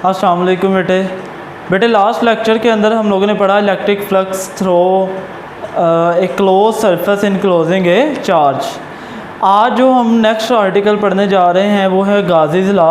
अस्सलाम वालेकुम बेटे लास्ट लेक्चर के अंदर हम लोगों ने पढ़ा इलेक्ट्रिक फ्लक्स थ्रो ए क्लोज सरफेस इनक्लोजिंग ए चार्ज। आज जो हम नेक्स्ट आर्टिकल पढ़ने जा रहे हैं वो है गाज़ीज़ लॉ।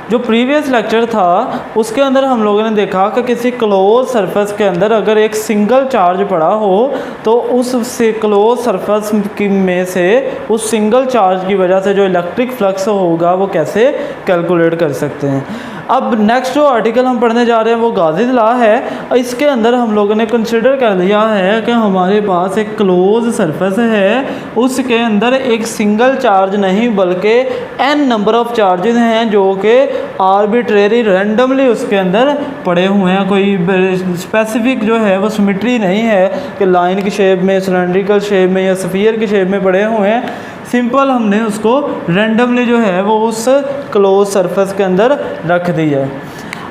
जो प्रीवियस लेक्चर था उसके अंदर हम लोगों ने देखा कि किसी क्लोज सरफेस के अंदर अगर एक सिंगल चार्ज पड़ा हो तो उस क्लोज सरफेस की में से उस सिंगल चार्ज की वजह से जो इलेक्ट्रिक फ्लक्स होगा वो कैसे कैलकुलेट कर सकते हैं। अब नेक्स्ट जो आर्टिकल हम पढ़ने जा रहे हैं वो गाज़ीज़ लॉ है। इसके अंदर हम लोगों ने कंसिडर कर लिया है कि हमारे पास एक क्लोज सरफेस है, उसके अंदर एक सिंगल चार्ज नहीं बल्कि n नंबर ऑफ चार्जेस हैं जो कि आर्बिट्रेरी रैंडमली उसके अंदर पड़े हुए हैं। कोई स्पेसिफिक जो है वो सिमेट्री नहीं है कि लाइन की शेप में, सिलेंड्रिकल शेप में या स्फीयर की शेप में पड़े हुए हैं। सिंपल हमने उसको रैंडमली जो है वो उस क्लोज सरफेस के अंदर रख दी है।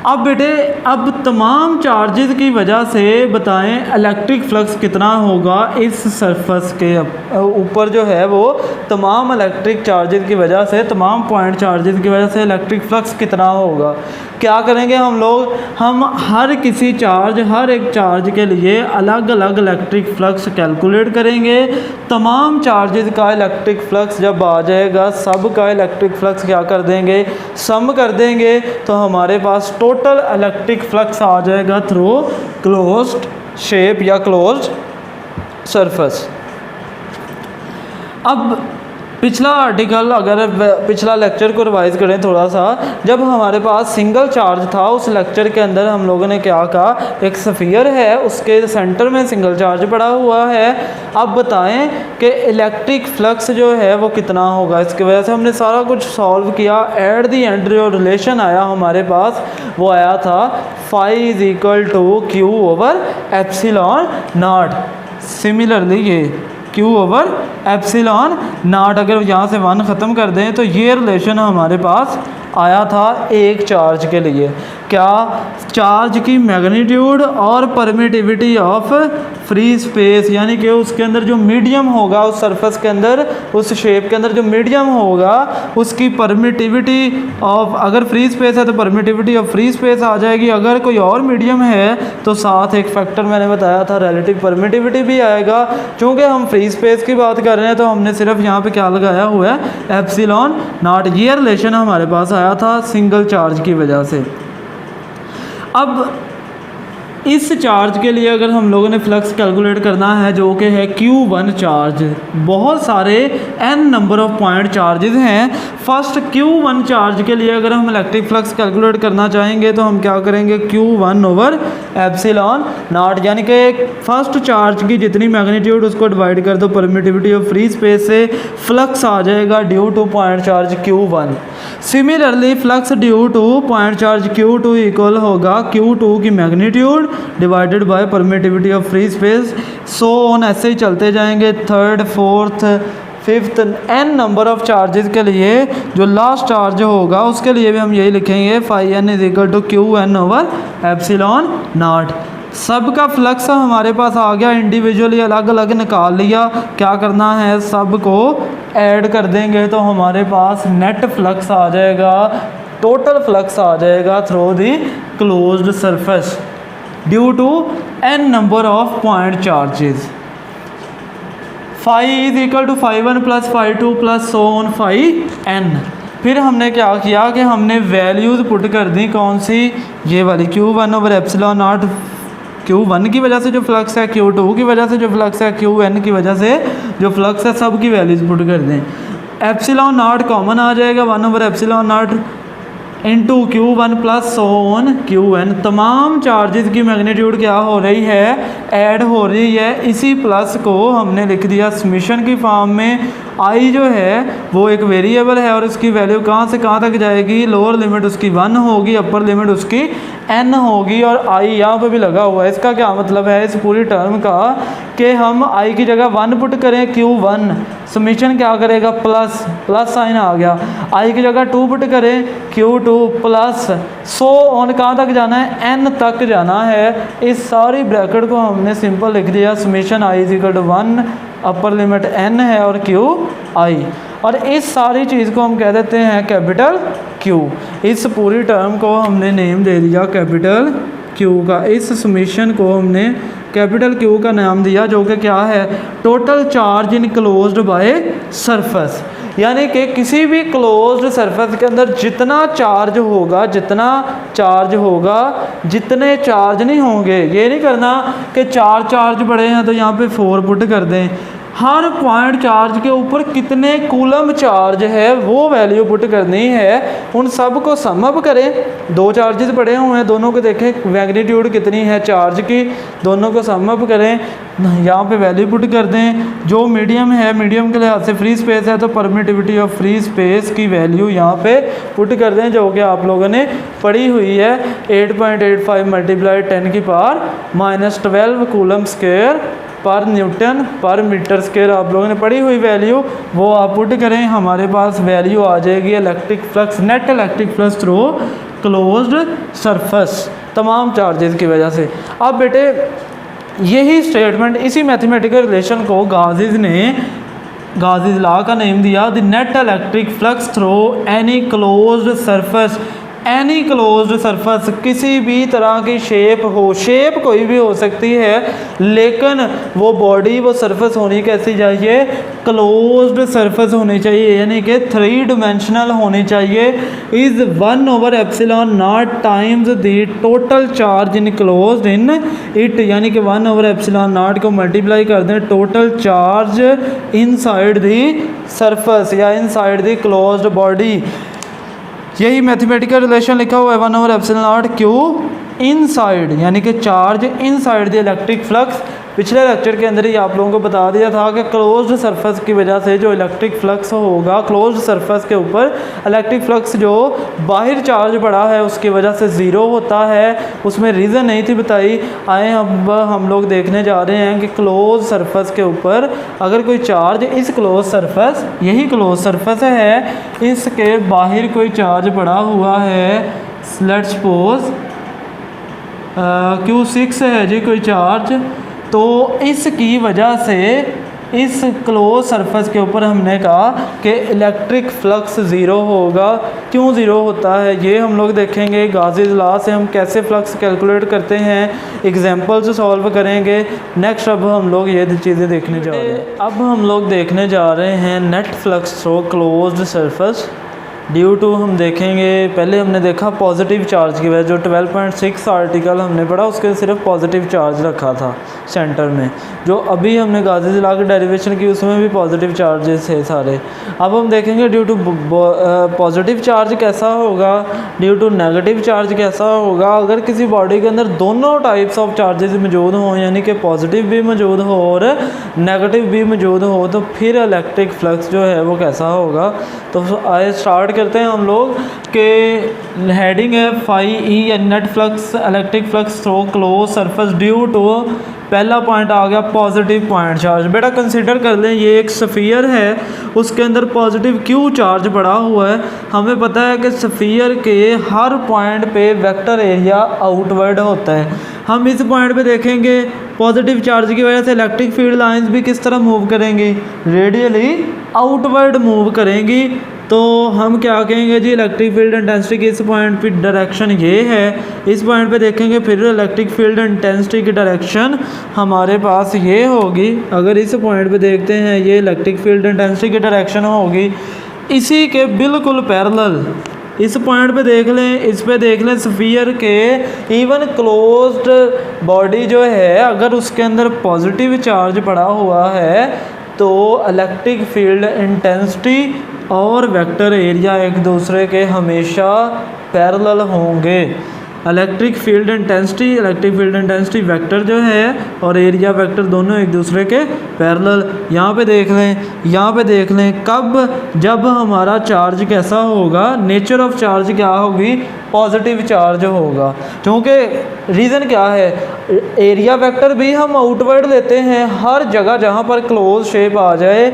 अब बेटे अब तमाम चार्जेस की वजह से बताएं इलेक्ट्रिक फ्लक्स कितना होगा इस सरफेस के ऊपर जो है वो तमाम इलेक्ट्रिक चार्जेस की वजह से, तमाम पॉइंट चार्जेस की वजह से इलेक्ट्रिक फ्लक्स कितना होगा। क्या करेंगे हम लोग, हम हर किसी चार्ज, हर एक चार्ज के लिए अलग अलग इलेक्ट्रिक फ्लक्स कैलकुलेट करेंगे। तमाम चार्जेस का इलेक्ट्रिक फ्लक्स जब आ जाएगा, सब का इलेक्ट्रिक फ्लक्स क्या कर देंगे, सम कर देंगे, तो हमारे पास टोटल इलेक्ट्रिक फ्लक्स आ जाएगा थ्रू क्लोज्ड शेप या क्लोज्ड सरफेस। अब पिछला आर्टिकल, अगर पिछला लेक्चर को रिवाइज़ करें थोड़ा सा, जब हमारे पास सिंगल चार्ज था उस लेक्चर के अंदर हम लोगों ने क्या कहा, एक स्फीयर है, उसके सेंटर में सिंगल चार्ज पड़ा हुआ है। अब बताएं कि इलेक्ट्रिक फ्लक्स जो है वो कितना होगा। इसकी वजह से हमने सारा कुछ सॉल्व किया। एट दी एंड जो रिलेशन आया हमारे पास वो आया था phi is equal to Q over epsilon naught. Similarly ये Q ओवर एप्सिलॉन नॉट, अगर यहाँ से 1 ख़त्म कर दें तो ये रिलेशन हमारे पास आया था एक चार्ज के लिए। क्या, चार्ज की मैग्नीट्यूड और परमिटिविटी ऑफ फ्री स्पेस, यानी कि उसके अंदर जो मीडियम होगा, उस सरफेस के अंदर, उस शेप के अंदर जो मीडियम होगा उसकी परमिटिविटी ऑफ, अगर फ्री स्पेस है तो परमिटिविटी ऑफ फ्री स्पेस आ जाएगी, अगर कोई और मीडियम है तो साथ एक फैक्टर मैंने बताया था रिलेटिव परमिटिविटी भी आएगा। चूँकि हम फ्री स्पेस की बात कर रहे हैं तो हमने सिर्फ यहाँ पे क्या लगाया हुआ है, एप्सिलॉन नॉट। ये रिलेशन हमारे पास आया था सिंगल चार्ज की वजह से। अब इस चार्ज के लिए अगर हम लोगों ने फ्लक्स कैलकुलेट करना है जो कि है Q1 चार्ज, बहुत सारे n number of point charges हैं। फर्स्ट Q1 चार्ज के लिए अगर हम इलेक्ट्रिक फ्लक्स कैलकुलेट करना चाहेंगे तो हम क्या करेंगे, Q1 ओवर एप्सिलॉन नॉट, यानी कि फर्स्ट चार्ज की जितनी मैग्नीट्यूड उसको डिवाइड कर दो परमिटिविटी ऑफ फ्री स्पेस से, फ्लक्स आ जाएगा due two point charge Q1। Similarly flux due two point charge Q2 equal होगा Q2 की magnitude divided by permittivity of free space. So on, ऐसे ही चलते जाएंगे। Third, fourth, fifth, n number of charges के लिए जो लास्ट चार्ज होगा उसके लिए भी हम यही लिखेंगे phi n is equal to Qn over epsilon naught. सब का फ्लक्स हमारे पास आ गया, इंडिविजुअली अलग अलग निकाल लिया। क्या करना है, सब को ऐड कर देंगे तो हमारे पास नेट फ्लक्स आ जाएगा, टोटल फ्लक्स आ जाएगा through the closed surface due to n number of point charges. Phi is equal to phi 1 plus phi 2 plus so on phi n। फिर हमने क्या किया कि हमने वैल्यूज़ पुट कर दी, कौन सी, ये वाली Q1 over epsilon not, Q1 की वजह से जो फ्लक्स है, Q2 की वजह से जो फ्लक्स है, Qn की वजह से जो फ्लक्स है, सब की वैल्यूज़ पुट कर दें। एप्सिलॉन नॉट कॉमन आ जाएगा, 1 over epsilon not into Q1 plus so on Qn। तमाम चार्जेस की मैग्नीट्यूड क्या हो रही है, ऐड हो रही है। इसी प्लस को हमने लिख दिया समीशन की फॉर्म में। I जो है वो एक वेरिएबल है और इसकी वैल्यू कहाँ से कहाँ तक जाएगी, लोअर लिमिट उसकी 1 होगी, अपर लिमिट उसकी n होगी, और I यहाँ पे भी लगा हुआ है। इसका क्या मतलब है इस पूरी टर्म का कि हम I की जगह 1 पुट करें, Q1 समीशन क्या करेगा, प्लस, प्लस साइन आ गया। I की जगह 2 पुट करें, Q2 प्लस, सो ऑन कहाँ तक जाना है, n तक जाना है। इस सारी ब्रैकेट को हमने सिंपल लिख दिया, summation I is equal to 1, upper limit n है और Q I। और इस सारी चीज़ को हम कह देते हैं कैपिटल क्यू। इस पूरी टर्म को हमने नेम दे दिया कैपिटल क्यू का, इस समेशन को हमने कैपिटल क्यू का नाम दिया, जो कि क्या है, total charge enclosed by surface. यानी कि किसी भी क्लोज्ड सरफेस के अंदर जितना चार्ज होगा जितने चार्ज नहीं होंगे। ये नहीं करना कि 4 चार्ज पड़े हैं तो यहाँ पे 4 पुट कर दें। हर पॉइंट चार्ज के ऊपर कितने कूलम चार्ज है वो वैल्यू पुट करनी है। उन सब को सम अप करें। 2 चार्जेस पड़े हुए हैं, दोनों को देखें मैग्नीट्यूड कितनी है चार्ज की, दोनों को सम अप करें, यहाँ पे वैल्यू पुट कर दें। जो मीडियम है, मीडियम के लिहाज से फ्री स्पेस है तो परमिटिविटी ऑफ फ्री स्पेस की वैल्यू यहाँ पे पुट कर दें, जो कि आप लोगों ने पढ़ी हुई है 8.85 मल्टीप्लाई 10 की पावर -12 कूलम स्क्वायर पर न्यूटन पर मीटर स्क्वायर आप लोगों ने पढ़ी हुई वैल्यू, वो आप पुट करें, हमारे पास वैल्यू आ जाएगी electric flux, net electric flux through closed surface तमाम चार्जेस की वजह से। अब बेटे यही स्टेटमेंट, इसी मैथमेटिकल रिलेशन को गाज़ीज़ लॉ का नेम दिया the net electric flux through any closed surface. Any closed surface, किसी भी तरह की शेप हो, शेप कोई भी हो सकती है, लेकिन वो बॉडी, वो सरफेस होनी कैसी चाहिए, क्लोज्ड सरफेस होनी चाहिए, यानी कि 3 डायमेंशनल होनी चाहिए। Is 1/ε0 times the total charge enclosed in it, यानी कि 1/ε0 को मल्टीप्लाई कर दें total charge inside the surface या इनसाइड द क्लोज्ड बॉडी। यही मैथमेटिकल रिलेशन लिखा हुआ है 1/ε0 क्यू इनसाइड, यानी कि charge inside the electric flux. पिछले लेक्चर के अंदर ही आप लोगों को बता दिया था कि क्लोज्ड सरफेस की वजह से जो इलेक्ट्रिक फ्लक्स होगा, क्लोज्ड सरफेस के ऊपर इलेक्ट्रिक फ्लक्स जो बाहर चार्ज पड़ा है उसकी वजह से ज़ीरो होता है। उसमें रीज़न नहीं थी बताई। आए हम लोग देखने जा रहे हैं कि क्लोज सरफेस के ऊपर अगर कोई चार्ज, इस क्लोज सरफेस, यही क्लोज सरफेस है, इसके बाहर कोई चार्ज पड़ा हुआ है, लेट्स सपोज Q6 है जी कोई चार्ज, तो इसकी वजह से इस क्लोज सरफेस के ऊपर हमने कहा कि इलेक्ट्रिक फ्लक्स ज़ीरो होगा। क्यों ज़ीरो होता है ये हम लोग देखेंगे। गाज़ीज़ लॉ से हम कैसे फ्लक्स कैलकुलेट करते हैं, एग्जांपल्स सॉल्व करेंगे। नेक्स्ट अब हम लोग ये चीज़ें देखने जा रहे हैं। अब हम लोग देखने जा रहे हैं net flux through closed surface due to, हम देखेंगे पहले हमने देखा पॉजिटिव चार्ज की वजह, जो 12.6 आर्टिकल हमने पढ़ा उसके सिर्फ पॉजिटिव चार्ज रखा था सेंटर में। जो अभी हमने गाज़ीज़ लॉ की डेरिवेशन की उसमें भी पॉजिटिव चार्जेस थे सारे। अब हम देखेंगे ड्यू टू पॉजिटिव चार्ज कैसा होगा, ड्यू टू नेगेटिव चार्ज कैसा होगा। अगर किसी बॉडी के अंदर दोनों टाइप्स ऑफ चार्जेस मौजूद हों, यानी कि पॉजिटिव भी मौजूद हो और नेगेटिव भी मौजूद हो, तो फिर इलेक्ट्रिक फ्लक्स जो है वो कैसा होगा। तो आए स्टार्ट करते हैं हम लोग कि हेडिंग है φE net flux electric flux through close surface due to, पहला पॉइंट आ गया पॉजिटिव पॉइंट चार्ज। बेटा कंसीडर कर लें ये एक स्फीयर है, उसके अंदर पॉजिटिव क्यू चार्ज पड़ा हुआ है। हमें पता है कि स्फीयर के हर पॉइंट पे वेक्टर एरिया आउटवर्ड होता है। हम इस पॉइंट पे देखेंगे पॉजिटिव चार्ज की वजह से इलेक्ट्रिक फील्ड लाइंस भी किस तरह मूव करेंगी, रेडियली आउटवर्ड मूव करेंगी। तो हम क्या कहेंगे जी, इलेक्ट्रिक फील्ड इंटेंसिटी की इस पॉइंट पे डायरेक्शन ये है, इस पॉइंट पे देखेंगे फिर इलेक्ट्रिक फील्ड इंटेंसिटी की डायरेक्शन हमारे पास ये होगी। अगर इस पॉइंट पे देखते हैं ये इलेक्ट्रिक फील्ड इंटेंसिटी की डायरेक्शन होगी इसी के बिल्कुल पैरेलल। इस पॉइंट पे देख लें, इस पे देख लें स्फीयर के इवन क्लोज्ड बॉडी जो है, अगर उसके अंदर पॉजिटिव चार्ज पड़ा हुआ है तो इलेक्ट्रिक फील्ड इंटेंसिटी और वेक्टर एरिया एक दूसरे के हमेशा पैरेलल होंगे। इलेक्ट्रिक फील्ड इंटेंसिटी वेक्टर जो है और एरिया वेक्टर दोनों एक दूसरे के पैरेलल। यहाँ पे देख लें कब, जब हमारा चार्ज कैसा होगा, नेचर ऑफ चार्ज क्या होगी, पॉजिटिव चार्ज होगा। क्योंकि रीज़न क्या है, एरिया वेक्टर भी हम आउटवर्ड लेते हैं हर जगह जहाँ पर क्लोज शेप आ जाए,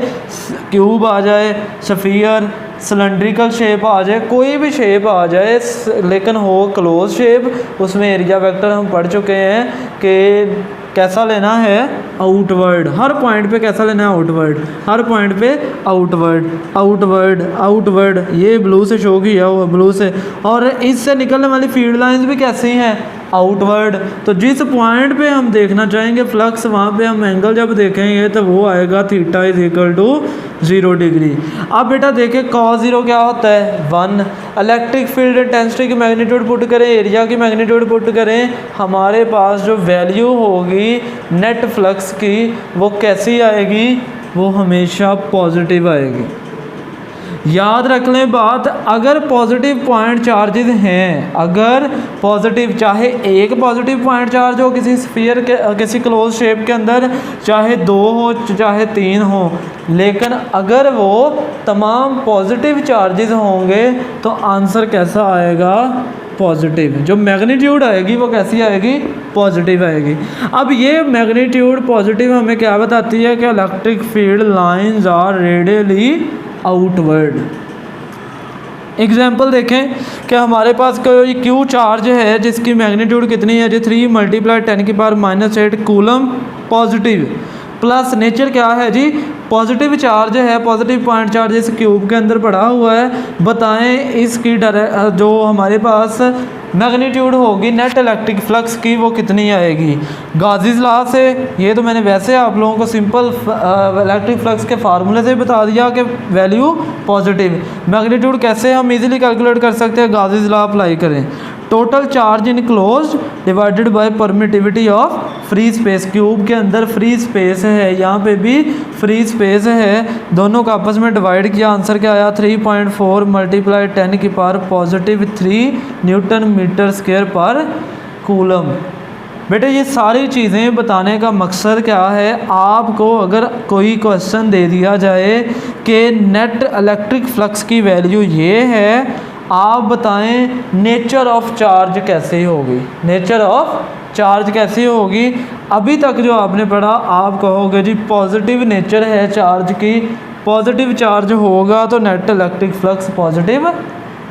क्यूब आ जाए, स्फीयर, सिलेंड्रिकल शेप आ जाए, कोई भी शेप आ जाए लेकिन हो क्लोज शेप, उसमें एरिया वेक्टर हम पढ़ चुके हैं कि कैसा लेना है, आउटवर्ड। हर पॉइंट पे कैसा लेना है, आउटवर्ड। हर पॉइंट पे आउटवर्ड आउटवर्ड आउटवर्ड, ये ब्लू से शो किया हुआ, ब्लू से। और इससे निकलने वाली फील्ड लाइंस भी कैसी हैं, आउटवर्ड। तो जिस पॉइंट पे हम देखना चाहेंगे फ्लक्स, वहाँ पे हम एंगल जब देखेंगे तो वो आएगा theta is equal to 0 degree. अब बेटा देखें cos 0 क्या होता है, 1। इलेक्ट्रिक फील्ड इंटेंसिटी की मैग्नीट्यूड पुट करें, एरिया की मैग्नीट्यूड पुट करें, हमारे पास जो वैल्यू होगी नेट फ्लक्स की वो कैसी आएगी, वो हमेशा पॉजिटिव आएगी। याद रख लें बात, अगर पॉजिटिव पॉइंट चार्जेस हैं, अगर पॉजिटिव, चाहे एक पॉजिटिव पॉइंट चार्ज हो किसी स्फीयर के, किसी क्लोज शेप के अंदर, चाहे 2 हो चाहे 3 हो, लेकिन अगर वो तमाम पॉजिटिव चार्जेस होंगे तो आंसर कैसा आएगा, पॉजिटिव। जो मैग्नीट्यूड आएगी वो कैसी आएगी, पॉजिटिव आएगी। अब ये मैग्नीट्यूड पॉजिटिव हमें क्या बताती है कि electric field lines are radially outward. Example देखें कि हमारे पास कोई क्यू चार्ज है जिसकी मैग्नीट्यूड कितनी है जी, 3 × 10⁻⁸ कूलम पॉजिटिव, प्लस नेचर क्या है जी, पॉजिटिव चार्ज है, पॉजिटिव पॉइंट चार्ज इस क्यूब के अंदर पड़ा हुआ है। बताएं इसकी जो हमारे पास मैग्नीट्यूड होगी नेट इलेक्ट्रिक फ्लक्स की वो कितनी आएगी। गाजीज लॉ से, ये तो मैंने वैसे आप लोगों को सिंपल इलेक्ट्रिक फ्लक्स के फार्मूले से बता दिया कि वैल्यू पॉजिटिव। मैग्नीट्यूड कैसे हम इजीली कैलकुलेट कर सकते हैं, गाजीज लॉ अप्लाई करें। Total charge in close divided by permittivity of free space. Cube के अंदर फ्री स्पेस है, यहाँ पे भी फ्री स्पेस है, दोनों का आपस में डिवाइड किया, आंसर क्या आया, 3.4 × 10⁻³ Newton metre square per coulomb. बेटे ये सारी चीज़ें बताने का मकसद क्या है, आपको अगर कोई क्वेश्चन दे दिया जाए कि नेट इलेक्ट्रिक फ्लक्स की वैल्यू ये है, आप बताएं नेचर ऑफ चार्ज कैसे होगी, नेचर ऑफ चार्ज कैसी होगी। अभी तक जो आपने पढ़ा आप कहोगे जी पॉजिटिव नेचर है चार्ज की, पॉजिटिव चार्ज होगा तो नेट इलेक्ट्रिक फ्लक्स पॉजिटिव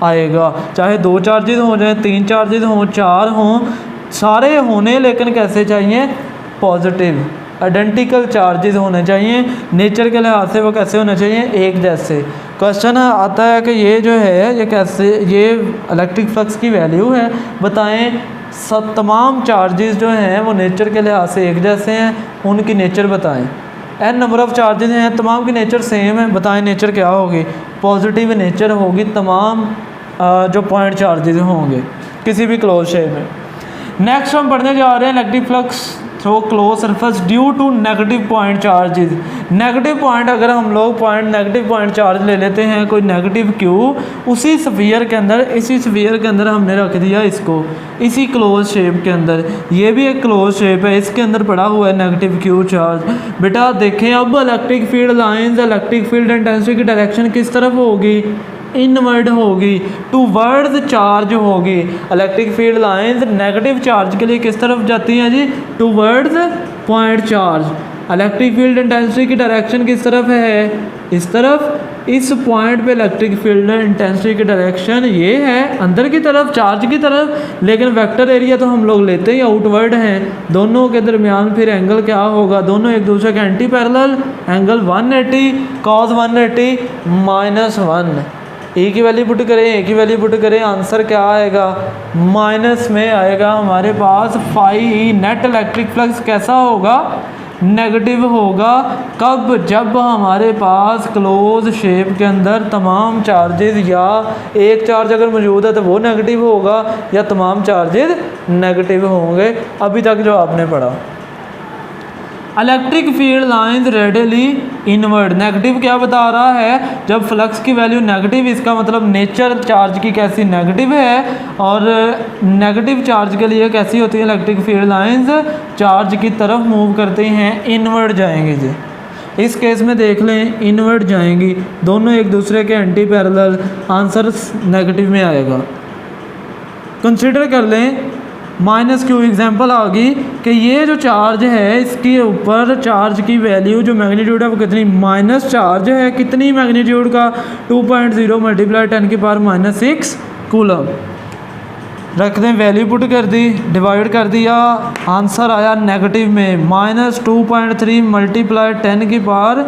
आएगा। चाहे 2 चार्जेस हो जाए, 3 चार्जेस हों, 4 हों, सारे होने लेकिन कैसे चाहिए, पॉजिटिव आइडेंटिकल चार्जेस होने चाहिए। नेचर के लिहाज से वो कैसे होने चाहिए, एक जैसे। क्वेश्चन आता है कि ये जो है ये कैसे, ये इलेक्ट्रिक फ्लक्स की वैल्यू है, बताएं सब तमाम चार्जेस जो हैं वो नेचर के लिहाज से एक जैसे हैं, उनकी नेचर बताएं। n नंबर ऑफ़ चार्जेस हैं, तमाम की नेचर सेम है, बताएं नेचर क्या होगी, पॉजिटिव नेचर होगी तमाम जो पॉइंट चार्जेस होंगे किसी भी क्लोज शेप में। नेक्स्ट हम पढ़ने जा रहे हैं electric flux through close surface due to negative point charges. Negative point, अगर हम लोग नेगेटिव पॉइंट चार्ज ले लेते हैं, कोई नेगेटिव क्यू, उसी स्फीयर के अंदर, इसी स्फीयर के अंदर हमने रख दिया इसको, इसी क्लोज शेप के अंदर, ये भी एक क्लोज शेप है, इसके अंदर पड़ा हुआ है नेगेटिव क्यू चार्ज। बेटा देखें अब electric field lines, electric field intensity की डायरेक्शन किस तरफ होगी, इनवर्ड होगी, टूवर्ड्स चार्ज होगी। Electric field lines negative charge के लिए किस तरफ जाती हैं जी, towards point charge. Electric field intensity की डायरेक्शन किस तरफ है, इस तरफ। इस पॉइंट पे इलेक्ट्रिक फील्ड इंटेंसिटी की डायरेक्शन ये है अंदर की तरफ, चार्ज की तरफ, लेकिन वेक्टर एरिया तो हम लोग लेते ही आउटवर्ड हैं। दोनों के दरमियान फिर एंगल क्या होगा, दोनों एक दूसरे के एंटी पैरेलल, एंगल 180, cos 180 -1। ए की वैल्यू पुट करें, ए की वैल्यू पुट करें, आंसर क्या आएगा, माइनस में आएगा हमारे पास फाई। नेट इलेक्ट्रिक फ्लक्स कैसा होगा, नेगेटिव होगा। कब, जब हमारे पास क्लोज शेप के अंदर तमाम चार्जेस, या एक चार्ज अगर मौजूद है तो वो नेगेटिव होगा, या तमाम चार्जेस नेगेटिव होंगे। अभी तक जो आपने पढ़ा, electric field lines radially inward, negative क्या बता रहा है, जब फ्लक्स की वैल्यू नेगेटिव, इसका मतलब नेचर चार्ज की कैसी, नेगेटिव है। और नेगेटिव चार्ज के लिए कैसी होती है इलेक्ट्रिक फील्ड लाइंस, चार्ज की तरफ मूव करते हैं, इनवर्ड जाएंगे जी। इस केस में देख लें इनवर्ड जाएंगी, दोनों एक दूसरे के एंटी पैरेलल, आंसर नेगेटिव में आएगा। कंसीडर कर लें -q, एग्जाम्पल आ गई कि ये जो चार्ज है इसके ऊपर चार्ज की वैल्यू जो मैग्नीट्यूड है वो कितनी, माइनस चार्ज है, कितनी मैग्नीट्यूड का, 2.0 × 10⁻⁶ कूलम। रख दें, वैल्यू पुट कर दी, डिवाइड कर दिया, आंसर आया नेगेटिव में -2.3 मल्टीप्लाई 10 की power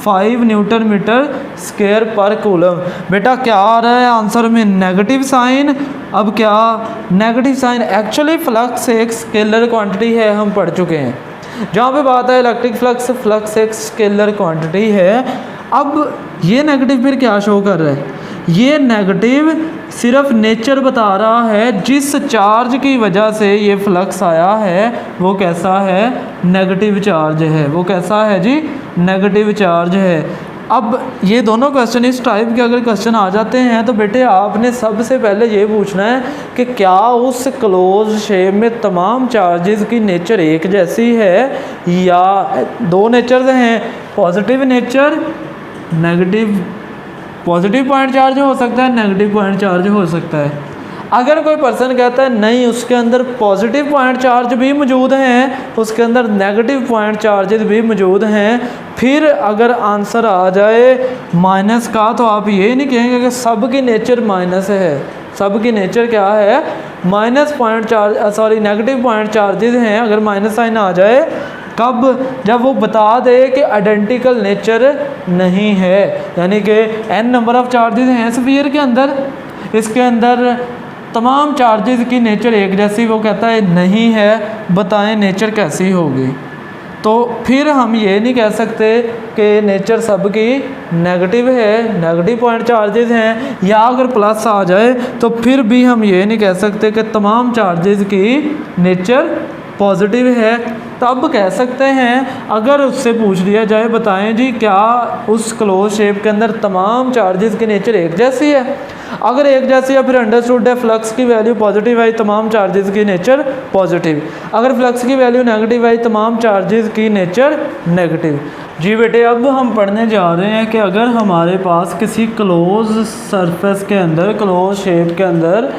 5 newton metre square per coulomb. बेटा क्या आ रहा है आंसर में? Negative sign. अब क्या नेगेटिव साइन? एक्चुअली फ्लक्स एक स्केलर क्वांटिटी है, हम पढ़ चुके हैं। जहाँ पे बात है इलेक्ट्रिक फ्लक्स, फ्लक्स एक स्केलर क्वांटिटी है। अब ये नेगेटिव फिर क्या शो कर रहा है? ये नेगेटिव सिर्फ नेचर बता रहा है, जिस चार्ज की वजह से ये फ्लक्स आया है वो कैसा है? नेगेटिव चार्ज है। वो कैसा है जी? नेगेटिव चार्ज है। अब ये दोनों क्वेश्चन इस टाइप के अगर क्वेश्चन आ जाते हैं तो बेटे आपने सबसे पहले ये पूछना है कि क्या उस क्लोज शेप में तमाम चार्जेस की नेचर एक जैसी है या दो नेचर हैं, positive nature, negative. Positive point charge हो सकता है, नेगेटिव पॉइंट चार्ज हो सकता है। अगर कोई पर्सन कहता है नहीं उसके अंदर पॉजिटिव पॉइंट चार्ज भी मौजूद हैं, उसके अंदर नेगेटिव पॉइंट चार्जेस भी मौजूद हैं, फिर अगर आंसर आ जाए माइनस का तो आप ये नहीं कहेंगे कि सब की नेचर माइनस है। सब की नेचर क्या है? Minus point charge, sorry negative point charges हैं। अगर माइनस साइन आ जाए कब? जब वो बता दे कि आइडेंटिकल नेचर नहीं है, यानी कि n नंबर ऑफ चार्जेस हैं स्फीयर के अंदर, इसके अंदर तमाम चार्जेस की नेचर एक जैसी, वो कहता है नहीं है, बताएं नेचर कैसी होगी। तो फिर हम ये नहीं कह सकते कि नेचर सबकी नेगेटिव है, नेगेटिव पॉइंट चार्जेस हैं, या अगर प्लस आ जाए तो फिर भी हम ये नहीं कह सकते कि तमाम चार्जेस की नेचर पॉजिटिव है। तब कह सकते हैं अगर उससे पूछ लिया जाए बताएं जी क्या उस क्लोज शेप के अंदर तमाम चार्जेस की नेचर एक जैसी है? अगर एक जैसी है फिर अंडरस्टूड है फ्लक्स की वैल्यू पॉजिटिव आई, तमाम चार्जेस की नेचर पॉजिटिव। अगर फ्लक्स की वैल्यू नेगेटिव आई, तमाम चार्जेस की नेचर नेगेटिव। जी बेटे अब हम पढ़ने जा रहे हैं कि अगर हमारे पास किसी क्लोज सरफेस के अंदर, क्लोज शेप के अंदर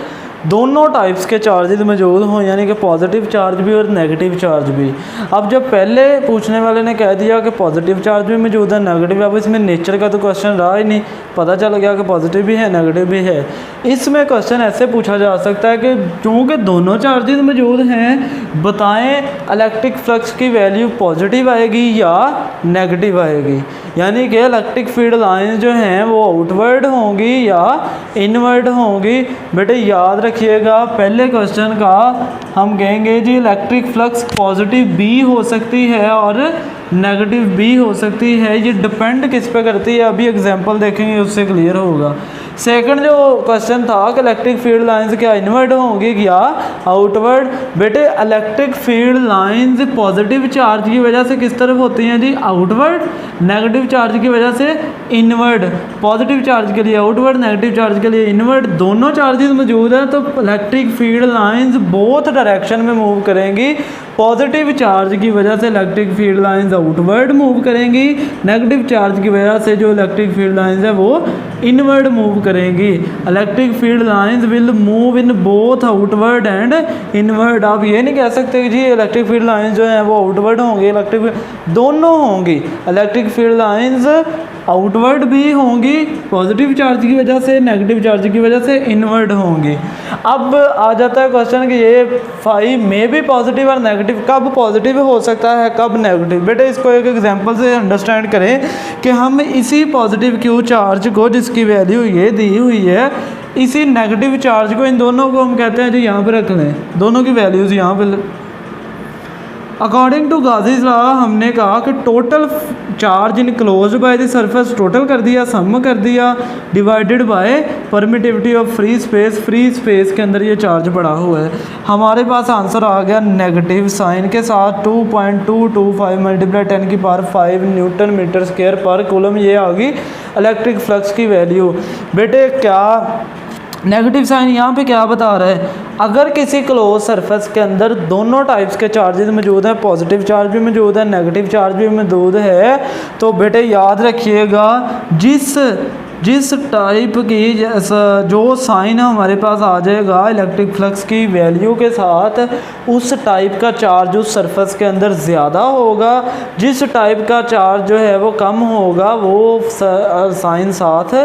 दोनों टाइप्स के चार्जेस मौजूद हों, यानी कि पॉजिटिव चार्ज भी और नेगेटिव चार्ज भी। अब जब पहले पूछने वाले ने कह दिया कि पॉजिटिव चार्ज भी मौजूद है, नेगेटिव, अब इसमें नेचर का तो क्वेश्चन रहा ही नहीं, पता चल गया कि पॉजिटिव भी है नेगेटिव भी है। इसमें क्वेश्चन ऐसे पूछा जा सकता है कि चूँकि दोनों चार्जेस मौजूद हैं, बताएं इलेक्ट्रिक फ्लक्स की वैल्यू पॉजिटिव आएगी या नेगेटिव आएगी, यानी कि इलेक्ट्रिक फील्ड लाइन जो हैं वो आउटवर्ड होंगी या इनवर्ड होंगी। बेटे याद रखिएगा पहले क्वेश्चन का हम कहेंगे जी इलेक्ट्रिक फ्लक्स पॉजिटिव भी हो सकती है और नेगेटिव भी हो सकती है। ये डिपेंड किस पे करती है, अभी एग्जांपल देखेंगे उससे क्लियर होगा। सेकंड जो क्वेश्चन था कि इलेक्ट्रिक फील्ड लाइंस क्या इनवर्ड होंगी या आउटवर्ड। बेटे electric field lines positive charge की वजह से किस तरफ होती हैं जी? आउटवर्ड। नेगेटिव चार्ज की वजह से इनवर्ड। पॉजिटिव चार्ज के लिए आउटवर्ड, नेगेटिव चार्ज के लिए इनवर्ड। दोनों चार्जेस मौजूद हैं तो electric field lines both direction में मूव करेंगी। पॉजिटिव चार्ज की वजह से electric field lines outward move करेंगी, नेगेटिव चार्ज की वजह से जो इलेक्ट्रिक फील्ड लाइंस है वो इनवर्ड मूव करेंगी। Electric field lines will move in both outward and inward. आप ये नहीं कह सकते कि जी इलेक्ट्रिक फील्ड लाइंस जो हैं वो आउटवर्ड होंगे, इलेक्ट्रिक दोनों होंगी। इलेक्ट्रिक फील्ड लाइंस आउटवर्ड भी होंगी पॉजिटिव चार्ज की वजह से, नेगेटिव चार्ज की वजह से इनवर्ड होंगी। अब आ जाता है क्वेश्चन कि ये 5 में भी पॉजिटिव और नेगेटिव, कब पॉजिटिव हो सकता है कब नेगेटिव। बेटे इसको एक एग्जांपल से अंडरस्टैंड करें कि हम इसी पॉजिटिव क्यू चार्ज को जिसकी वैल्यू ये दी हुई है, इसी नेगेटिव चार्ज को, इन दोनों को हम कहते हैं जी यहाँ पे रख लें, दोनों की वैल्यूज़ यहाँ पे। अकॉर्डिंग टू गाजीज लॉ हमने कहा कि total charge in close by the surface total कर दिया, सम कर दिया, divided by permittivity of free space. Free space के अंदर ये चार्ज पड़ा हुआ है। हमारे पास आंसर आ गया नेगेटिव साइन के साथ 2.225 मल्टीप्लाई 10 की power 5 newton metre square per coulomb. ये आ गई इलेक्ट्रिक फ्लक्स की वैल्यू। बेटे क्या नेगेटिव साइन यहाँ पे क्या बता रहा है? अगर किसी क्लोज सरफेस के अंदर दोनों टाइप्स के चार्जेस मौजूद हैं, पॉजिटिव चार्ज भी मौजूद है, नेगेटिव चार्ज भी मौजूद है, तो बेटे याद रखिएगा जिस जिस टाइप की जो साइन हमारे पास आ जाएगा इलेक्ट्रिक फ्लक्स की वैल्यू के साथ, उस टाइप का चार्ज उस सरफेस के अंदर ज़्यादा होगा। जिस टाइप का चार्ज जो है वो कम होगा वो साइन साथ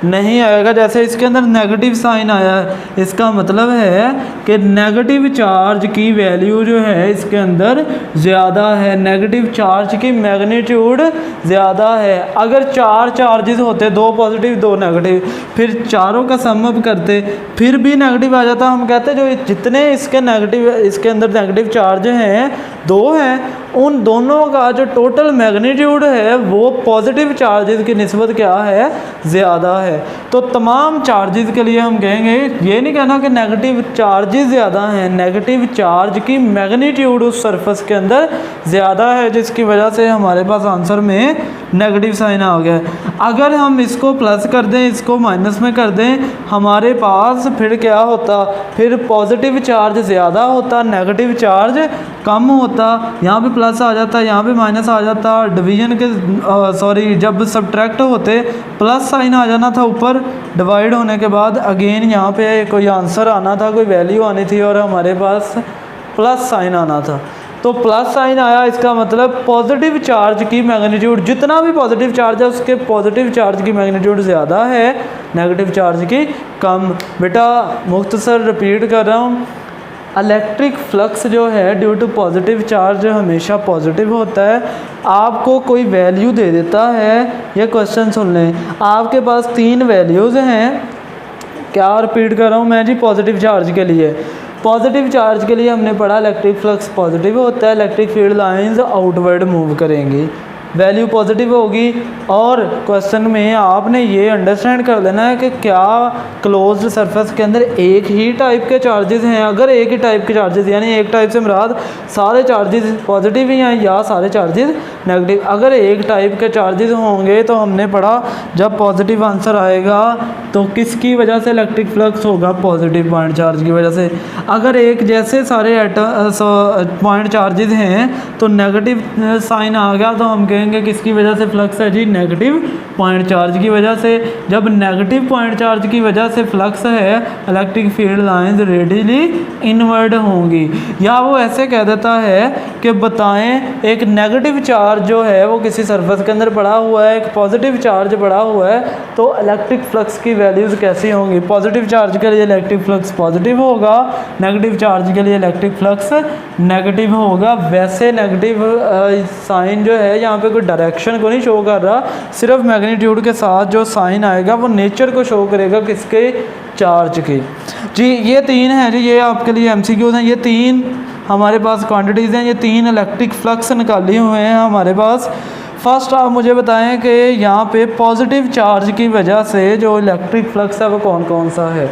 नहीं आएगा। जैसे इसके अंदर नेगेटिव साइन आया है, इसका मतलब है कि नेगेटिव चार्ज की वैल्यू जो है इसके अंदर ज़्यादा है, नेगेटिव चार्ज की मैग्नीट्यूड ज़्यादा है। अगर 4 चार्जेस होते, 2 पॉजिटिव 2 नेगेटिव, फिर चारों का सम अप करते फिर भी नेगेटिव आ जाता, हम कहते जो जितने इसके नेगेटिव, इसके अंदर नेगेटिव चार्ज हैं 2 हैं, उन दोनों का जो टोटल मैग्नीट्यूड है वो पॉजिटिव चार्जेस की निस्बत क्या है, ज़्यादा है। तो तमाम चार्जेस के लिए हम कहेंगे, ये नहीं कहना कि नेगेटिव चार्जेस ज़्यादा हैं, नेगेटिव चार्ज की मैग्नीट्यूड उस सरफेस के अंदर ज़्यादा है, जिसकी वजह से हमारे पास आंसर में नेगेटिव साइन आ गया। अगर हम इसको प्लस कर दें, इसको माइनस में कर दें, हमारे पास फिर क्या होता, फिर पॉजिटिव चार्ज ज़्यादा होता, नेगेटिव चार्ज कम होता। यहाँ पे प्लस आ जाता, यहाँ पे माइनस आ जाता, डिवीजन के जब सब्ट्रैक्ट होते प्लस साइन आ जाना था ऊपर, डिवाइड होने के बाद अगेन यहाँ पे कोई आंसर आना था, कोई वैल्यू आनी थी और हमारे पास प्लस साइन आना था। तो प्लस साइन आया, इसका मतलब पॉजिटिव चार्ज की मैग्नीट्यूड, जितना भी पॉजिटिव चार्ज है उसके पॉजिटिव चार्ज की मैग्नीट्यूड ज़्यादा है, नेगेटिव चार्ज की कम। बेटा मुख्तसर रिपीट कर रहा हूँ, इलेक्ट्रिक फ्लक्स जो है ड्यू टू पॉजिटिव चार्ज हमेशा पॉजिटिव होता है। आपको कोई वैल्यू दे देता है, ये क्वेश्चन सुन लें, आपके पास 3 वैल्यूज़ हैं, क्या रिपीट कर रहा हूँ मैं जी, पॉजिटिव चार्ज के लिए। पॉजिटिव चार्ज के लिए हमने पढ़ा इलेक्ट्रिक फ्लक्स पॉजिटिव होता है, electric field lines outward move करेंगी, वैल्यू पॉजिटिव होगी। और क्वेश्चन में आपने ये अंडरस्टैंड कर लेना है कि क्या क्लोज्ड सरफेस के अंदर एक ही टाइप के चार्जेस हैं। अगर एक ही टाइप के चार्जेस, यानी एक टाइप से मुराद सारे चार्जेस पॉजिटिव ही हैं या सारे चार्जेस नेगेटिव। अगर एक टाइप के चार्जेस होंगे तो हमने पढ़ा जब पॉजिटिव आंसर आएगा तो किसकी वजह से इलेक्ट्रिक फ्लक्स होगा, पॉजिटिव पॉइंट चार्ज की वजह से। अगर एक जैसे सारे पॉइंट चार्जेस हैं तो नेगेटिव साइन आ गया तो हम कहेंगे किसकी वजह से फ्लक्स है जी, नेगेटिव पॉइंट चार्ज की वजह से। जब नेगेटिव पॉइंट चार्ज की वजह से फ्लक्स है, electric field lines radially inward होंगी। या वो ऐसे कह देता है कि बताएं एक नेगेटिव चार्ज जो है वो किसी सरफेस के अंदर पड़ा हुआ है, एक पॉजिटिव चार्ज पड़ा हुआ है, तो इलेक्ट्रिक फ्लक्स की वैल्यूज़ कैसी होंगी। पॉजिटिव चार्ज के लिए इलेक्ट्रिक फ्लक्स पॉजिटिव होगा, नेगेटिव चार्ज के लिए इलेक्ट्रिक फ्लक्स नेगेटिव होगा। वैसे नेगेटिव साइन जो है यहाँ पे कोई डायरेक्शन को नहीं शो कर रहा, सिर्फ मैग्नीट्यूड के साथ जो साइन आएगा वो नेचर को शो करेगा, किसके, चार्ज के। जी ये 3 हैं जी, ये आपके लिए एमसीक्यूज हैं। ये 3 हमारे पास क्वांटिटीज़ हैं, ये 3 इलेक्ट्रिक फ्लक्स निकाले हुए हैं हमारे पास। फर्स्ट आप मुझे बताएं कि यहाँ पे पॉजिटिव चार्ज की वजह से जो इलेक्ट्रिक फ्लक्स है वो कौन कौन सा है,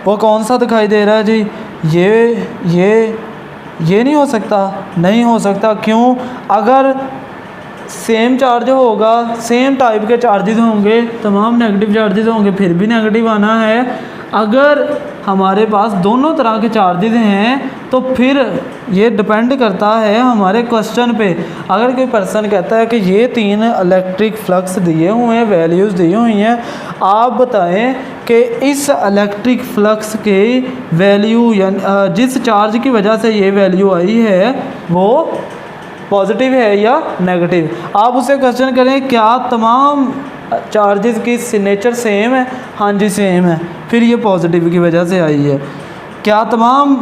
वो कौन सा दिखाई दे रहा है जी। ये नहीं हो सकता, नहीं हो सकता। क्यों? अगर सेम चार्ज होगा, सेम टाइप के चार्जेस होंगे, तमाम नेगेटिव चार्जेस होंगे, फिर भी नेगेटिव आना है। अगर हमारे पास दोनों तरह के चार्जेस हैं तो फिर ये डिपेंड करता है हमारे क्वेश्चन पे। अगर कोई पर्सन कहता है कि ये 3 इलेक्ट्रिक फ्लक्स दिए हुए हैं, वैल्यूज़ दी हुई हैं, आप बताएं कि इस इलेक्ट्रिक फ्लक्स के वैल्यू या जिस चार्ज की वजह से ये वैल्यू आई है वो पॉजिटिव है या नेगेटिव। आप उससे क्वेश्चन करें क्या तमाम चार्जेस की नेचर सेम है, हाँ जी सेम है, फिर ये पॉजिटिव की वजह से आई है। क्या तमाम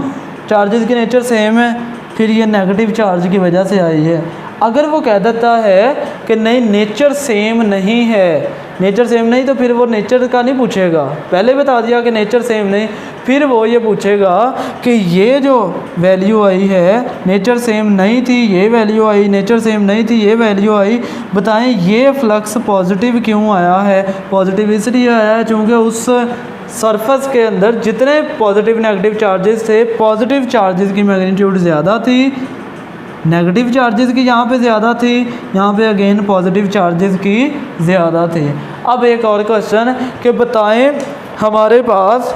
चार्जेस की नेचर सेम है, फिर ये नेगेटिव चार्ज की वजह से आई है। अगर वो कह देता है कि नहीं नेचर सेम नहीं है, नेचर सेम नहीं, तो फिर वो नेचर का नहीं पूछेगा, पहले बता दिया कि नेचर सेम नहीं, फिर वो ये पूछेगा कि ये जो वैल्यू आई है नेचर सेम नहीं थी, ये वैल्यू आई, नेचर सेम नहीं थी, ये वैल्यू आई, बताएं ये फ्लक्स पॉजिटिव क्यों आया है। पॉजिटिव इसलिए आया है क्योंकि उस सरफेस के अंदर जितने पॉजिटिव नेगेटिव चार्जेस थे, पॉजिटिव चार्जेस की मैग्नीट्यूड ज़्यादा थी, नेगेटिव चार्जेस की यहाँ पे ज़्यादा थी, यहाँ पे अगेन पॉजिटिव चार्जेस की ज़्यादा थी। अब एक और क्वेश्चन कि बताएं हमारे पास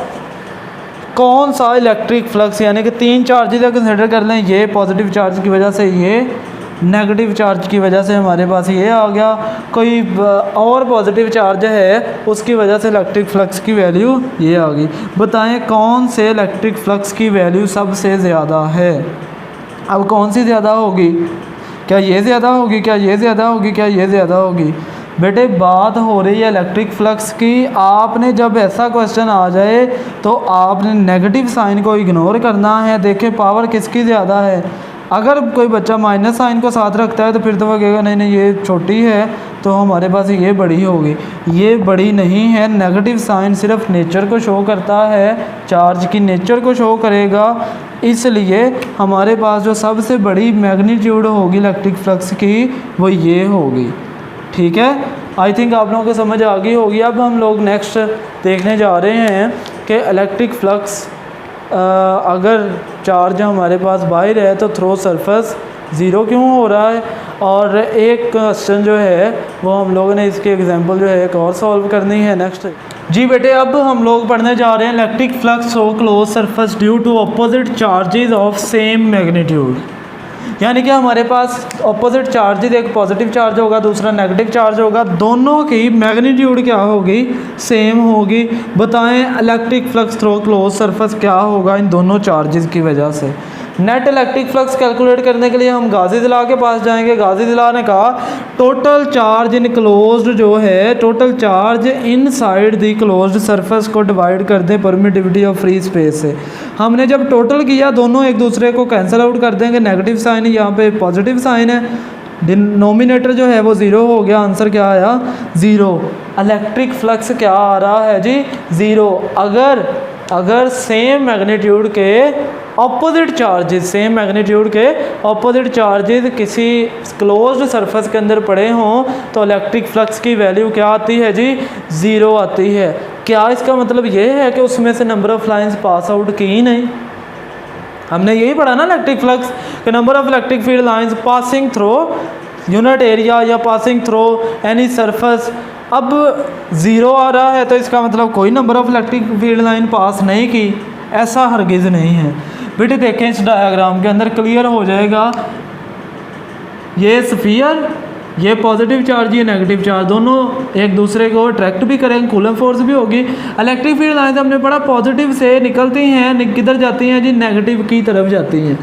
कौन सा इलेक्ट्रिक फ्लक्स, यानी कि 3 चार्जेस कंसिडर कर लें, ये पॉजिटिव चार्ज की वजह से ये नेगेटिव चार्ज की वजह से हमारे पास ये आ गया, कोई और पॉजिटिव चार्ज है उसकी वजह से इलेक्ट्रिक फ्लक्स की वैल्यू ये आ गई। बताएं कौन से इलेक्ट्रिक फ्लक्स की वैल्यू सबसे ज़्यादा है। अब कौन सी ज़्यादा होगी, क्या ये ज़्यादा होगी, क्या ये ज़्यादा होगी, क्या ये ज़्यादा होगी। बेटे बात हो रही है इलेक्ट्रिक फ्लक्स की। आपने जब ऐसा क्वेश्चन आ जाए तो आपने नेगेटिव साइन को इग्नोर करना है। देखें पावर किसकी ज़्यादा है। अगर कोई बच्चा माइनस साइन को साथ रखता है तो फिर तो वो कहेगा नहीं नहीं ये छोटी है, तो हमारे पास ये बड़ी होगी। ये बड़ी नहीं है। नेगेटिव साइन सिर्फ नेचर को शो करता है, चार्ज की नेचर को शो करेगा। इसलिए हमारे पास जो सबसे बड़ी मैग्नीट्यूड होगी इलेक्ट्रिक फ्लक्स की वो ये होगी। ठीक है, आई थिंक आप लोगों को समझ आ गई होगी। अब हम लोग नेक्स्ट देखने जा रहे हैं कि इलेक्ट्रिक फ्लक्स अगर चार्ज हमारे पास बाहर है तो थ्रो सरफेस ज़ीरो क्यों हो रहा है। और एक क्वेश्चन जो है वो हम लोगों ने इसके एग्जांपल जो है एक और सॉल्व करनी है नेक्स्ट। जी बेटे अब हम लोग पढ़ने जा रहे हैं electric flux through close surface due to opposite charges of same magnitude. यानी कि हमारे पास अपोजिट चार्जेस, एक पॉजिटिव चार्ज होगा दूसरा नेगेटिव चार्ज होगा, दोनों की मैग्नीट्यूड क्या होगी, सेम होगी। बताएं electric flux through close surface क्या होगा इन दोनों चार्जेस की वजह से। नेट इलेक्ट्रिक फ्लक्स कैलकुलेट करने के लिए हम गाजी ज़िला के पास जाएंगे। गाजी ज़िला ने कहा टोटल चार्ज इन क्लोज्ड जो है, total charge inside the closed surface को डिवाइड कर दें परमिटिविटी ऑफ फ्री स्पेस से। हमने जब टोटल किया दोनों एक दूसरे को कैंसिल आउट कर देंगे। नेगेटिव साइन यहाँ पे पॉजिटिव साइन है, डिनोमिनेटर जो है वो ज़ीरो हो गया। आंसर क्या आया, ज़ीरो। इलेक्ट्रिक फ्लक्स क्या आ रहा है जी, ज़ीरो। अगर सेम मैग्नीट्यूड के ऑपोजिट चार्जेस, सेम मैग्नीट्यूड के ऑपोजिट चार्जेस किसी क्लोज्ड सरफेस के अंदर पड़े हों तो इलेक्ट्रिक फ्लक्स की वैल्यू क्या आती है जी, ज़ीरो आती है। क्या इसका मतलब ये है कि उसमें से number of lines pass out की ही नहीं। हमने यही पढ़ा ना इलेक्ट्रिक फ्लक्स के number of electric field lines passing through unit area या पासिंग थ्रू एनी सरफेस। अब ज़ीरो आ रहा है तो इसका मतलब कोई number of electric field line pass नहीं की, ऐसा हरगिज़ नहीं है। बेटे देखें इस डायग्राम के अंदर क्लियर हो जाएगा। ये स्फीयर, ये पॉजिटिव चार्ज, ये नेगेटिव चार्ज, दोनों एक दूसरे को अट्रैक्ट भी करेंगे, कूलम फोर्स भी होगी। इलेक्ट्रिक फील्ड लाइंस हमने पढ़ा पॉजिटिव से निकलती हैं, किधर जाती हैं जी, नेगेटिव की तरफ जाती हैं।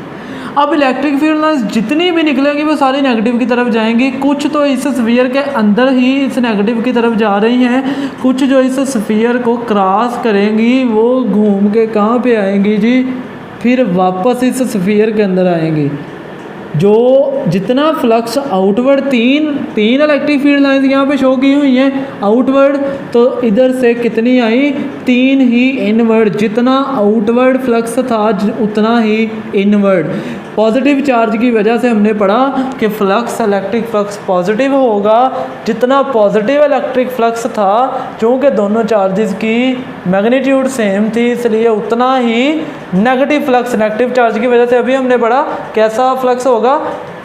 अब इलेक्ट्रिक फील्ड लाइंस जितनी भी निकलेंगी वो सारी नेगेटिव की तरफ जाएंगी। कुछ तो इस स्फीयर के अंदर ही इस नेगेटिव की तरफ जा रही हैं, कुछ जो इस स्फीयर को क्रॉस करेंगी वो घूम के कहाँ पे आएंगी जी, फिर वापस इस स्फीयर के अंदर आएंगी। जो जितना फ्लक्स आउटवर्ड, तीन इलेक्ट्रिक फील्ड लाइंस यहाँ पे शो की हुई हैं आउटवर्ड, तो इधर से कितनी आई, तीन ही इनवर्ड। जितना आउटवर्ड फ्लक्स था उतना ही इनवर्ड। पॉजिटिव चार्ज की वजह से हमने पढ़ा कि फ्लक्स, इलेक्ट्रिक फ्लक्स पॉजिटिव होगा। जितना पॉजिटिव इलेक्ट्रिक फ्लक्स था, चूँकि दोनों चार्जेस की मैग्नीट्यूड सेम थी इसलिए उतना ही नेगेटिव फ्लक्स, नेगेटिव चार्ज की वजह से अभी हमने पढ़ा कैसा फ्लक्स होगा,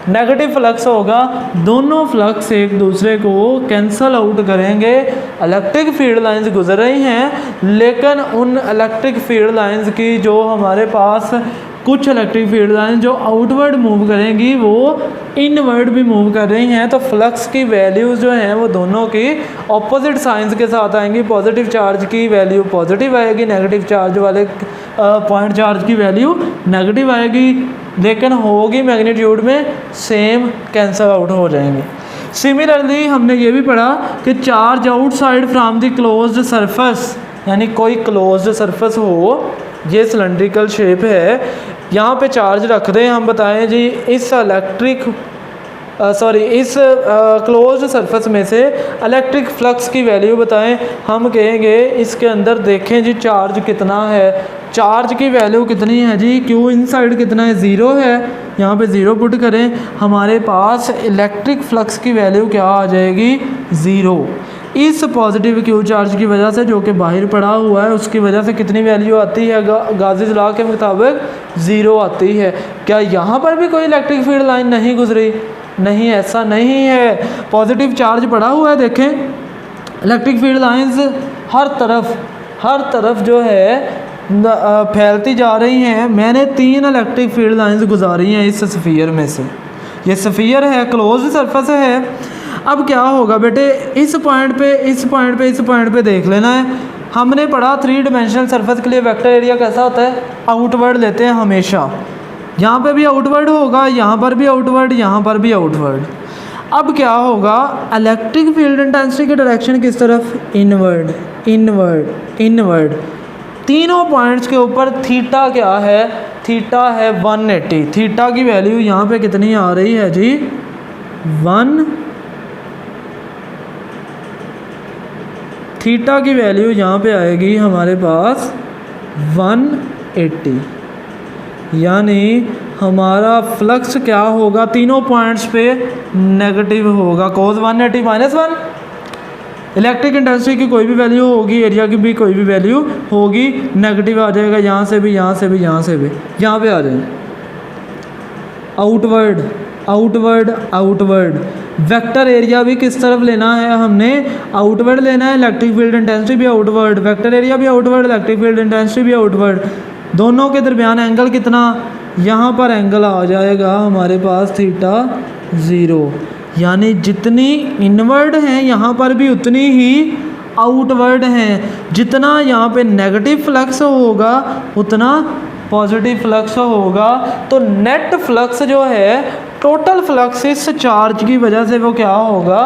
नेगेटिव फ्लक्स होगा। दोनों फ्लक्स एक दूसरे को कैंसल आउट करेंगे। इलेक्ट्रिक फील्ड लाइंस गुजर रही हैं लेकिन उन इलेक्ट्रिक फील्ड लाइंस की जो हमारे पास कुछ इलेक्ट्रिक फील्ड लाइन जो आउटवर्ड मूव करेंगी वो इनवर्ड भी मूव कर रही हैं, तो फ्लक्स की वैल्यूज़ जो हैं वो दोनों की ऑपोजिट साइंस के साथ आएंगी। पॉजिटिव चार्ज की वैल्यू पॉजिटिव आएगी, नेगेटिव चार्ज वाले पॉइंट चार्ज की वैल्यू नेगेटिव आएगी, लेकिन होगी मैग्नीट्यूड में सेम, कैंसल आउट हो जाएंगे। सिमिलरली हमने ये भी पढ़ा कि charge outside from the closed surface, यानी कोई क्लोज्ड सरफेस हो, ये सिलेंड्रिकल शेप है, यहाँ पे चार्ज रख दें, हम बताएं जी इस इस क्लोज्ड सरफेस में से इलेक्ट्रिक फ्लक्स की वैल्यू बताएं। हम कहेंगे इसके अंदर देखें जी चार्ज कितना है, चार्ज की वैल्यू कितनी है जी, क्यू इनसाइड कितना है, ज़ीरो है, यहाँ पे ज़ीरो पुट करें, हमारे पास इलेक्ट्रिक फ्लक्स की वैल्यू क्या आ जाएगी, ज़ीरो। इस पॉजिटिव क्यू चार्ज की वजह से जो कि बाहर पड़ा हुआ है उसकी वजह से कितनी वैल्यू आती है, गाज़ी लॉ के मुताबिक ज़ीरो आती है। क्या यहाँ पर भी कोई इलेक्ट्रिक फील्ड लाइन नहीं गुजरी, नहीं, ऐसा नहीं है। पॉजिटिव चार्ज पड़ा हुआ है, देखें इलेक्ट्रिक फील्ड लाइंस हर तरफ जो है फैलती जा रही हैं। मैंने 3 इलेक्ट्रिक फील्ड लाइंस गुजारी हैं इस स्फीयर में से, ये स्फीयर है, क्लोज सरफेस है। अब क्या होगा बेटे, इस पॉइंट पे इस पॉइंट पे इस पॉइंट पे देख लेना है। हमने पढ़ा 3 डायमेंशनल सरफेस के लिए वेक्टर एरिया कैसा होता है, आउटवर्ड लेते हैं हमेशा। यहाँ पे भी आउटवर्ड होगा, यहाँ पर भी आउटवर्ड, यहाँ पर भी आउटवर्ड। अब क्या होगा, इलेक्ट्रिक फील्ड इंटेंसिटी की डायरेक्शन किस तरफ, इनवर्ड इनवर्ड इनवर्ड। तीनों पॉइंट्स के ऊपर थीटा क्या है, थीटा है 180। थीटा की वैल्यू यहाँ पे कितनी आ रही है जी, 1। थीटा की वैल्यू यहाँ पे आएगी हमारे पास 180, यानी हमारा फ्लक्स क्या होगा, तीनों पॉइंट्स पे नेगेटिव होगा। cos 180 -1। इलेक्ट्रिक इंटेंसिटी की कोई भी वैल्यू होगी, एरिया की भी कोई भी वैल्यू होगी, नेगेटिव आ जाएगा। यहाँ से भी, यहाँ से भी, यहाँ से भी, यहाँ पे आ जाए। Outward outward outward. Vector area भी किस तरफ लेना है, हमने आउटवर्ड लेना है। इलेक्ट्रिक फील्ड इंटेंसिटी भी आउटवर्ड, वेक्टर एरिया भी आउटवर्ड, इलेक्ट्रिक फील्ड इंटेंसिटी भी आउटवर्ड। दोनों के दरमियान एंगल कितना, यहाँ पर एंगल आ जाएगा हमारे पास थीटा 0, यानी जितनी इनवर्ड हैं यहाँ पर भी उतनी ही आउटवर्ड हैं। जितना यहाँ पे नेगेटिव फ्लक्स होगा उतना पॉजिटिव फ्लक्स होगा। तो नेट फ्लक्स जो है, टोटल फ्लक्स इस चार्ज की वजह से वो क्या होगा,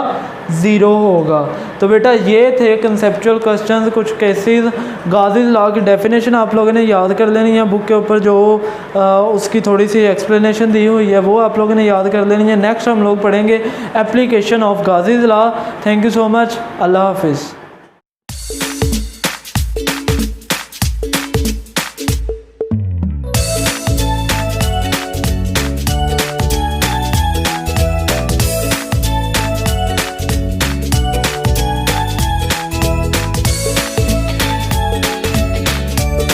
0 होगा। तो बेटा ये थे कंसेप्चुअल क्वेश्चंस, कुछ केसेस। गाज़ीज़ लॉ की डेफिनेशन आप लोगों ने याद कर लेनी है, बुक के ऊपर जो उसकी थोड़ी सी एक्सप्लेनेशन दी हुई है वो आप लोगों ने याद कर लेनी है। नेक्स्ट हम लोग पढ़ेंगे application of Gauss's law. Thank you so much, अल्लाह हाफिज़।